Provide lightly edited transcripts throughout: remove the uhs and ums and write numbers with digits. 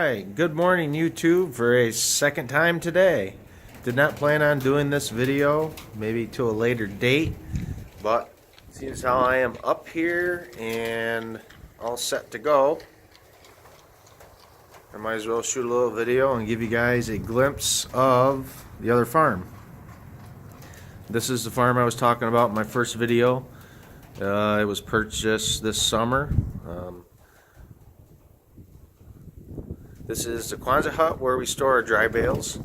Alright, good morning YouTube for a second time today. Did not plan on doing this video, maybe to a later date, but seems how I am up here and all set to go. I might as well shoot a little video and give you guys a glimpse of the other farm. This is the farm I was talking about in my first video. It was purchased this summer. This is the Quonset hut where we store our dry bales.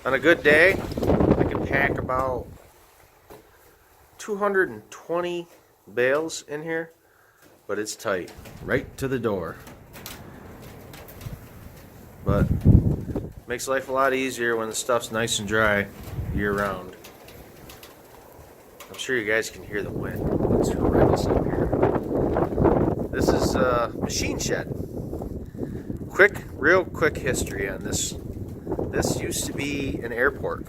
On a good day, I can pack about 220 bales in here, but it's tight, right to the door. But makes life a lot easier when the stuff's nice and dry year round. I'm sure you guys can hear the wind. It's horrendous up here. This is a machine shed. Real quick history on this. This used to be an airport.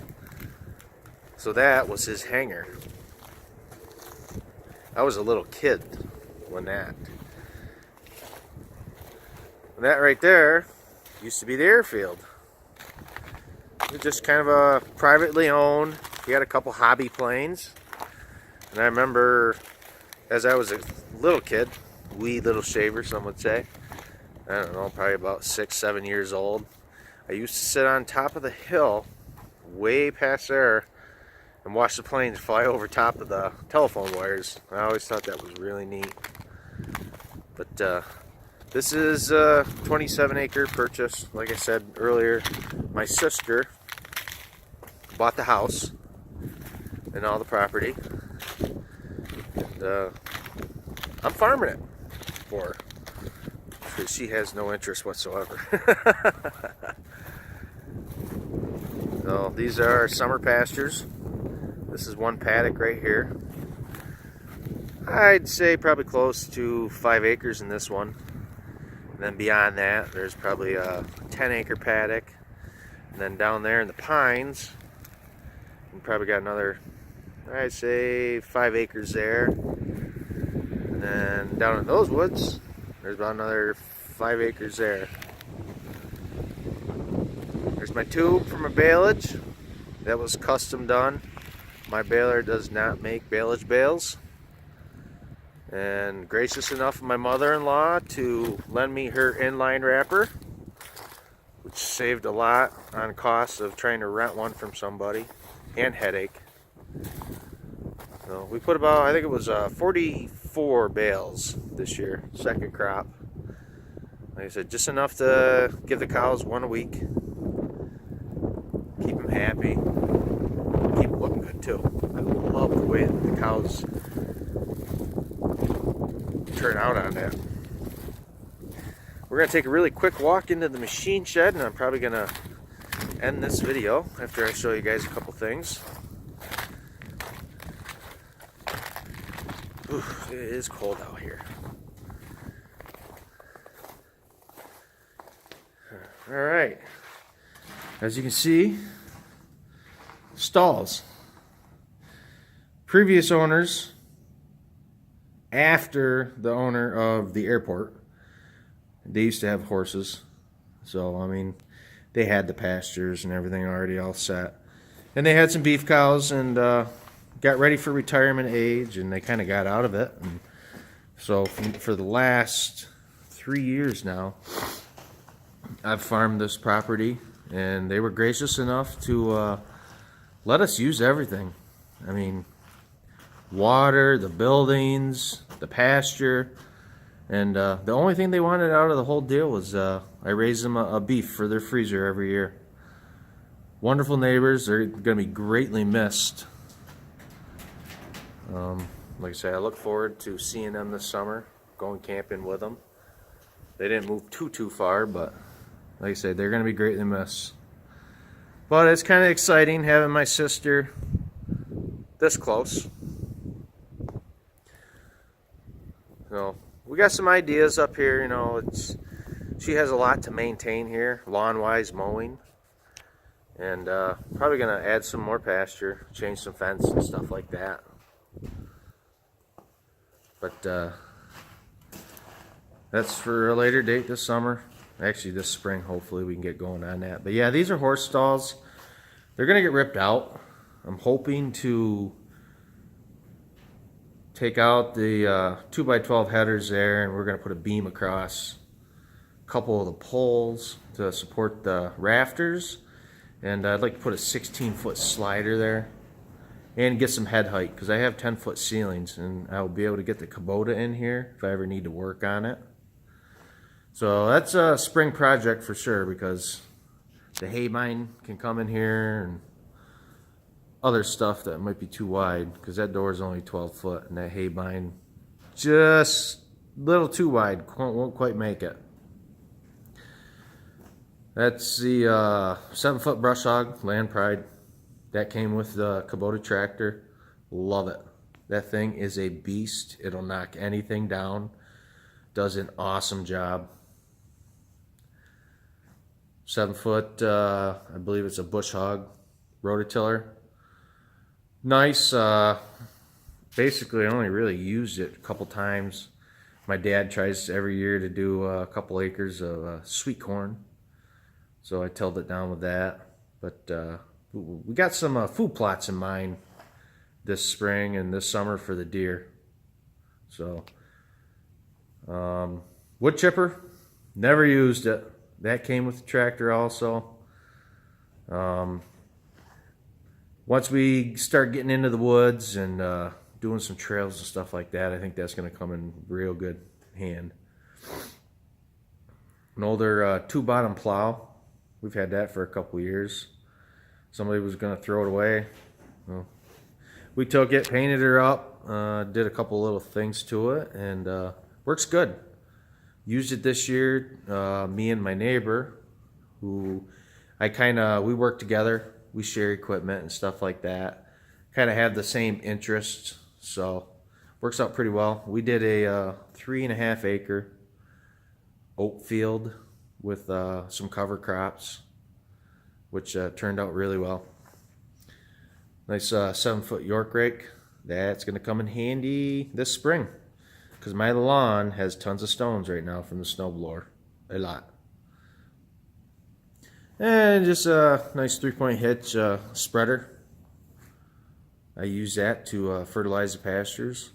So that was his hangar. I was a little kid when that right there used to be the airfield. It was just kind of a privately owned. He had a couple hobby planes. And I remember as I was a little kid, wee little shaver, some would say. I don't know, probably about 6-7 years old. I used to sit on top of the hill, way past there, and watch the planes fly over top of the telephone wires. I always thought that was really neat. But this is a 27-acre purchase. Like I said earlier, my sister bought the house and all the property. And I'm farming it for her because she has no interest whatsoever. So these are our summer pastures. This is one paddock right here. I'd say probably close to 5 acres in this one. And then beyond that, there's probably a 10-acre paddock. And then down there in the pines, we probably got another, I'd say 5 acres there. And then down in those woods, there's about another 5 acres there. There's my tube for my baleage. That was custom done. My baler does not make baleage bales. And gracious enough of my mother-in-law to lend me her inline wrapper, which saved a lot on costs of trying to rent one from somebody and headache. So we put about, I think it was 44 bales this year, second crop. Like I said, just enough to give the cows one a week. Keep them happy. Keep them looking good too. I love the way the cows turn out on that. We're going to take a really quick walk into the machine shed, and I'm probably going to end this video after I show you guys a couple things. Ooh, it is cold out here. Alright, as you can see, stalls. Previous owners, after the owner of the airport, they used to have horses. So, I mean, they had the pastures and everything already all set. And they had some beef cows and got ready for retirement age, and they kind of got out of it. And so for the last 3 years now, I've farmed this property, and they were gracious enough to let us use everything. I mean, water, the buildings, the pasture, and the only thing they wanted out of the whole deal was I raised them a beef for their freezer every year. Wonderful neighbors. They're going to be greatly missed. Like I say, I look forward to seeing them this summer, going camping with them. They didn't move too far, but like I say, they're going to be greatly missed. But it's kind of exciting having my sister this close. So we got some ideas up here. You know, she has a lot to maintain here, lawn-wise, mowing, and probably going to add some more pasture, change some fence and stuff like that. But That's for a later date this summer. Actually, this spring, hopefully we can get going on that. But yeah, these are horse stalls. They're going to get ripped out. I'm hoping to take out the 2x12 headers there, and we're going to put a beam across a couple of the poles to support the rafters. And I'd like to put a 16-foot slider there and get some head height, because I have 10-foot ceilings, and I'll be able to get the Kubota in here if I ever need to work on it. So that's a spring project for sure, because the hay mine can come in here and other stuff that might be too wide, because that door is only 12 foot and that hay mine just a little too wide, won't quite make it. That's the 7-foot brush hog, Land Pride. That came with the Kubota tractor. Love it. That thing is a beast. It'll knock anything down. Does an awesome job. 7-foot, I believe it's a bush hog rototiller. Nice. Basically, I only really used it a couple times. My dad tries every year to do a couple acres of sweet corn, so I tilled it down with that. But we got some food plots in mind this spring and this summer for the deer. So wood chipper, never used it. That came with the tractor also. Once we start getting into the woods and doing some trails and stuff like that, I think that's going to come in real good hand. An older 2-bottom plow. We've had that for a couple years. Somebody was going to throw it away. Well, we took it, painted her up, did a couple little things to it, and works good. Used it this year, me and my neighbor, who we work together. We share equipment and stuff like that. Kind of have the same interests, so works out pretty well. We did a 3.5 acre oat field with some cover crops, which turned out really well. Nice 7-foot York rake. That's going to come in handy this spring, because my lawn has tons of stones right now from the snowblower. A lot. And just a nice 3-point hitch spreader. I use that to fertilize the pastures.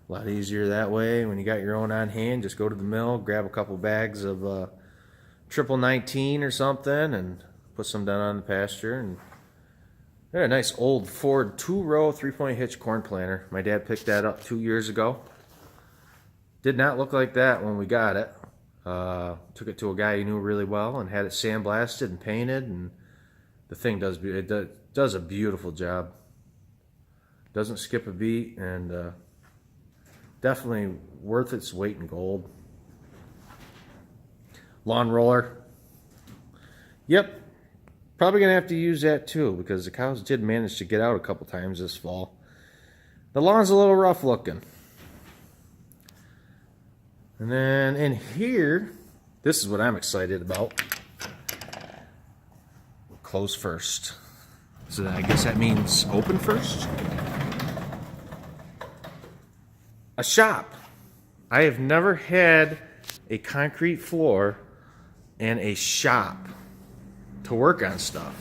A lot easier that way. When you got your own on hand, just go to the mill, grab a couple bags of triple 19 or something, and put some down on the pasture. And a nice old Ford 2-row 3-point hitch corn planter. My dad picked that up 2 years ago. Did not look like that when we got it. Took it to a guy he knew really well and had it sandblasted and painted, and the thing does a beautiful job. Doesn't skip a beat, and definitely worth its weight in gold. Lawn roller. Yep, probably gonna have to use that too, because the cows did manage to get out a couple times this fall. The lawn's a little rough looking. And then in here, this is what I'm excited about. Close first. So I guess that means open first. A shop. I have never had a concrete floor and a shop to work on stuff.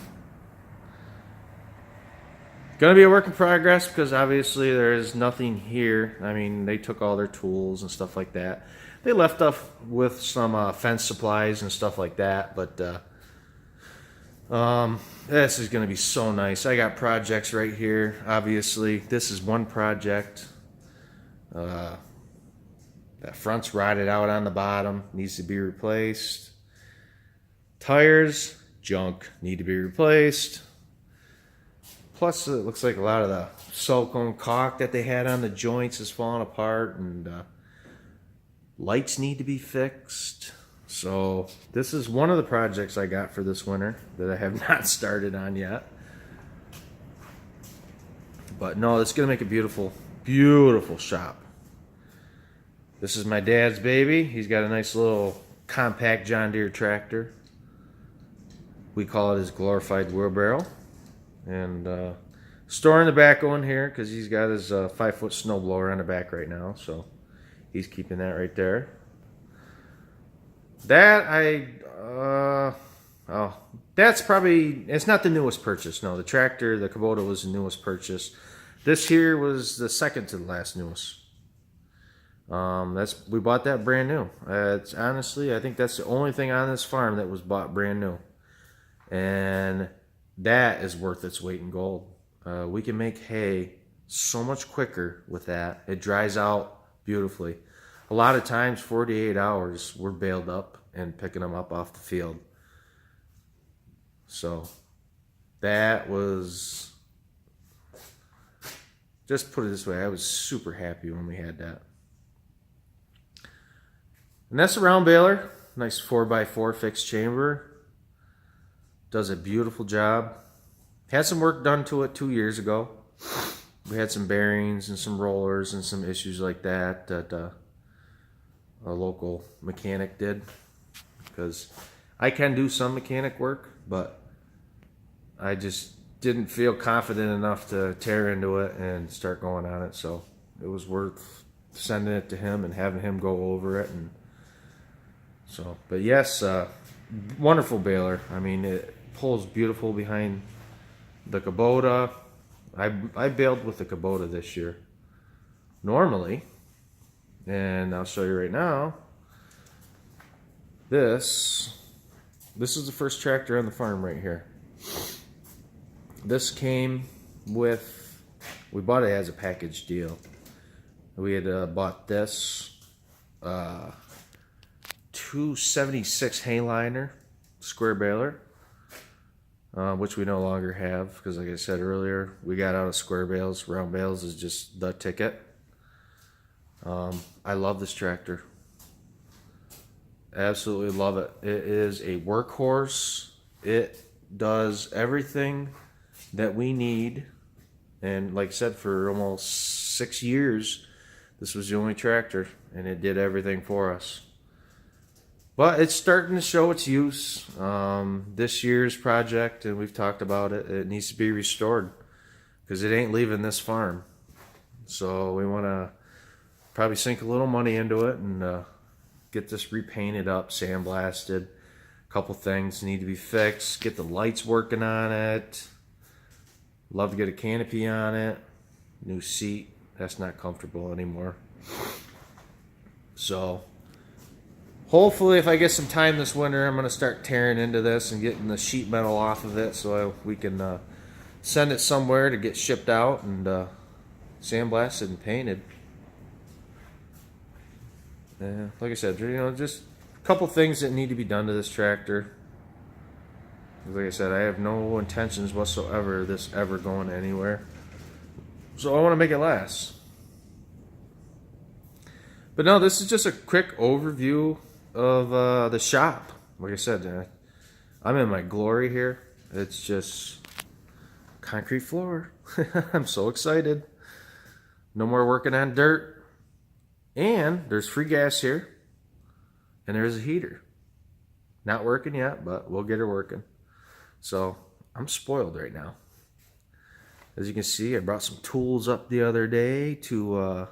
Gonna be a work in progress, because obviously there is nothing here. I mean, they took all their tools and stuff like that. They left us with some fence supplies and stuff like that, but this is going to be so nice. I got projects right here. Obviously, this is one project. That front's rotted out on the bottom, needs to be replaced. Tires, junk, need to be replaced. Plus, it looks like a lot of the silicone caulk that they had on the joints is falling apart, and lights need to be fixed. So this is one of the projects I got for this winter that I have not started on yet. But no, it's going to make a beautiful, beautiful shop. This is my dad's baby. He's got a nice little compact John Deere tractor. We call it his glorified wheelbarrow. And storing the backhoe in here, because he's got his 5-foot snowblower on the back right now. So he's keeping that right there. That oh, that's probably, it's not the newest purchase. No, the tractor, the Kubota was the newest purchase. This here was the second to the last newest. We bought that brand new. It's honestly, I think that's the only thing on this farm that was bought brand new, and that is worth its weight in gold. We can make hay so much quicker with that. It dries out beautifully. A lot of times, 48 hours, we're baled up and picking them up off the field. So that was, just put it this way, I was super happy when we had that. And that's a round baler, nice 4x4 fixed chamber. Does a beautiful job. Had some work done to it 2 years ago. We had some bearings and some rollers and some issues like that a local mechanic did. Because I can do some mechanic work, but I just didn't feel confident enough to tear into it and start going on it. So it was worth sending it to him and having him go over it. And so, but yes, wonderful baler. I mean, it pulls beautiful behind the Kubota. I baled with the Kubota this year normally, and I'll show you right now. This is the first tractor on the farm right here. This came with, we bought it as a package deal. We had bought this 276 Hayliner square baler, which we no longer have because, like I said earlier, we got out of square bales. Round bales is just the ticket. I love this tractor. Absolutely love it. It is a workhorse. It does everything that we need. And like I said, for almost 6 years, this was the only tractor, and it did everything for us. But it's starting to show its use. This year's project, and we've talked about it, it needs to be restored because it ain't leaving this farm. So we want to probably sink a little money into it and get this repainted up, sandblasted. A couple things need to be fixed. Get the lights working on it. Love to get a canopy on it. New seat. That's not comfortable anymore. So hopefully, if I get some time this winter, I'm going to start tearing into this and getting the sheet metal off of it so we can send it somewhere to get shipped out and sandblasted and painted. Like I said, just a couple things that need to be done to this tractor. Like I said, I have no intentions whatsoever of this ever going anywhere. So I want to make it last. But no, this is just a quick overview of the shop. Like I said, I'm in my glory here. It's just concrete floor. I'm so excited. No more working on dirt. And there's free gas here. And there's a heater. Not working yet, but we'll get her working. So I'm spoiled right now. As you can see, I brought some tools up the other day to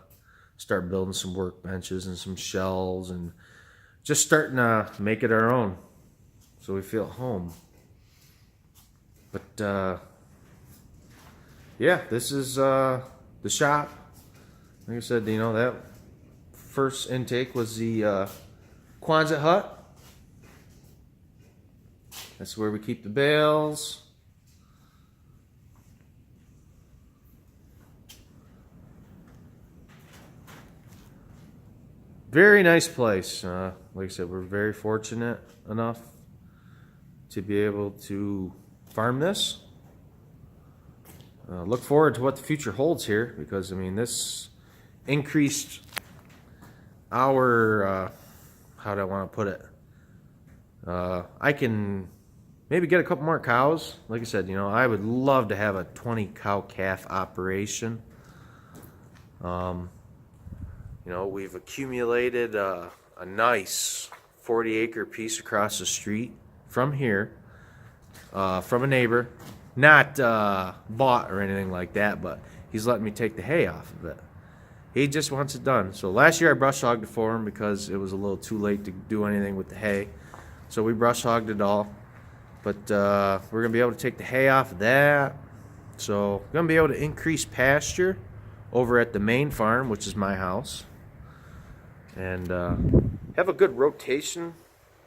start building some workbenches and some shelves and just starting to make it our own so we feel at home. But yeah, this is the shop. Like I said, that first intake was the Quonset hut. That's where we keep the bales. Very nice place. Like I said, we're very fortunate enough to be able to farm this. Look forward to what the future holds here because, I mean, this increased our, how do I want to put it? I can maybe get a couple more cows. Like I said, I would love to have a 20 cow calf operation. We've accumulated a nice 40-acre piece across the street from here, from a neighbor. Not bought or anything like that, but he's letting me take the hay off of it. He just wants it done. So last year I brush hogged it for him because it was a little too late to do anything with the hay. So we brush hogged it all. But we're going to be able to take the hay off of that. So we're going to be able to increase pasture over at the main farm, which is my house. And have a good rotation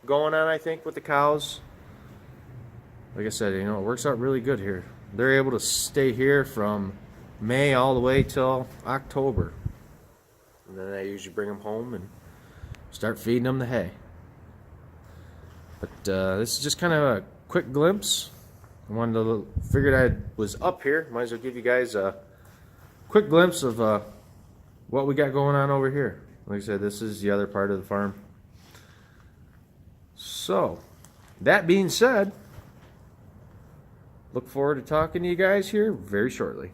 going on, I think, with the cows. Like I said, you know, it works out really good here. They're able to stay here from May all the way till October. And then I usually bring them home and start feeding them the hay. But this is just kind of a quick glimpse. I wanted to figured I was up here. Might as well give you guys a quick glimpse of what we got going on over here. Like I said, this is the other part of the farm. So, that being said, look forward to talking to you guys here very shortly.